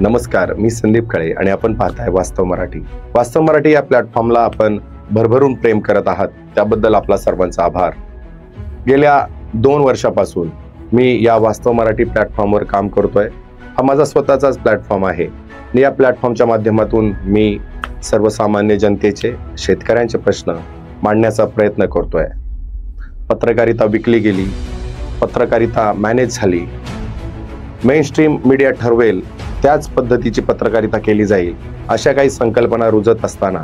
नमस्कार, मी संदीप खळे आणि आपण पाहताय वास्तव मराठी। वास्तव मराठी या प्लॅटफॉर्मला आपण भरभरून प्रेम करत आहात, त्याबद्दल आपला सर्वांचा आभार। गेल्या 2 वर्षापासून मी या वास्तव मराठी प्लॅटफॉर्मवर काम करतोय। हा माझा स्वतःचाच प्लॅटफॉर्म आहे आणि या प्लॅटफॉर्मच्या माध्यमातून मी सर्वसामान्य जनतेचे, शेतकऱ्यांचे प्रश्न मांडण्याचा प्रयत्न करतोय। पत्रकारिता विकली गेली, पत्रकारिता मॅनेज झाली, मेनस्ट्रीम मीडिया ठरवेल त्याच पद्धतीची पत्रकारिता केली जाईल अशा काही संकल्पना रुजत असताना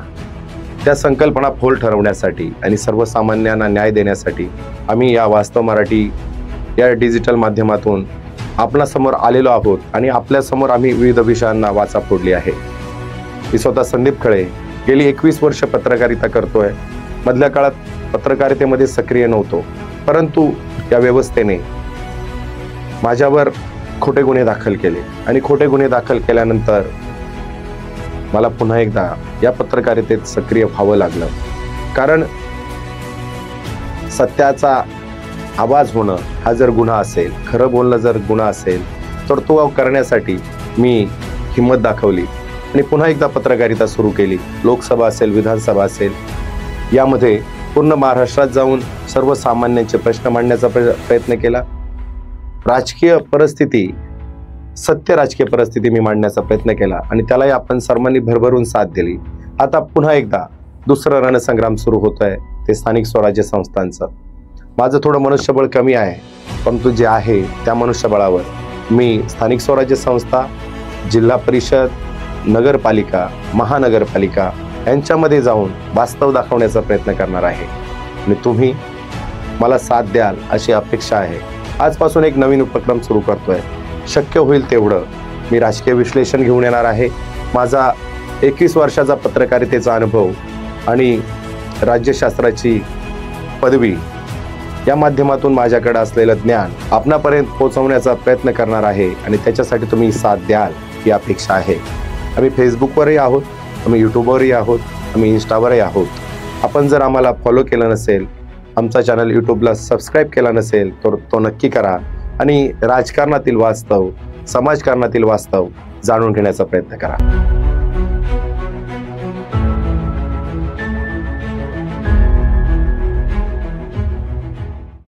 त्या संकल्पना फोल ठरवण्यासाठी आणि सर्वसामान्यांना न्याय देण्यासाठी आम्ही या वास्तव मराठी या डिजिटल माध्यमातून आपणासमोर आलेलो आहोत आणि आपल्यासमोर आम्ही विविध विषयांना वाचा फोडली आहे। मी स्वतः संदीप खळे गेली 21 वर्ष पत्रकारिता करतोय। मधल्या काळात पत्रकारितेमध्ये सक्रिय नव्हतो, परंतु या व्यवस्थेने माझ्यावर खोटे गुन्हे दाखल केले आणि खोटे गुन्हे दाखल केल्यानंतर मला पुन्हा एकदा या पत्रकारितेत सक्रिय व्हावं लागलं। कारण सत्याचा आवाज होणं हा जर गुन्हा असेल, खरं बोलणं जर गुन्हा असेल, तर तो करण्यासाठी मी हिम्मत दाखवली आणि पुन्हा एकदा पत्रकारिता सुरू केली। लोकसभा असेल, विधानसभा असेल, यामध्ये पूर्ण महाराष्ट्रात जाऊन सर्वसामान्यांचे प्रश्न मांडण्याचा प्रयत्न केला। राजकीय परिस्थिती, सत्य राजकीय परिस्थिती मी मांडण्याचा प्रयत्न केला आणि त्यालाही आपण सर्वांनी भरभरून साथ दिली। आता पुन्हा एकदा दुसरं रणसंग्राम सुरू होतोय, ते स्थानिक स्वराज्य संस्थांचं। माझं थोडं मनुष्यबळ कमी आहे, परंतु जे आहे त्या मनुष्यबळावर मी स्थानिक स्वराज्य संस्था, जिल्हा परिषद, नगरपालिका, महानगरपालिका यांच्यामध्ये जाऊन वास्तव दाखवण्याचा प्रयत्न करणार आहे आणि तुम्ही मला साथ द्याल अशी अपेक्षा आहे। आजपासून एक नवीन उपक्रम सुरू करतोय। शक्य होईल तेवढं मी राजकीय विश्लेषण घेऊन येणार आहे। माझा 21 वर्षाचा पत्रकारितेचा अनुभव आणि राज्यशास्त्राची पदवी या माध्यमातून माझ्याकडे असलेलं ज्ञान आपणापर्यंत पोहोचवण्याचा प्रयत्न करणार आहे आणि त्याच्यासाठी तुम्ही साथ द्याल ही अपेक्षा आहे। आम्ही फेसबुकवरही आहोत, आम्ही यूट्यूबवरही आहोत, आम्ही इंस्टावरही आहोत। आपण जर आम्हाला फॉलो केलं नसेल, आमचा चॅनल यूट्यूबला सबस्क्राईब केला नसेल तर तो नक्की करा आणि राजकारणातील वास्तव, समाजकारणातील वास्तव जाणून घेण्याचा प्रयत्न करा।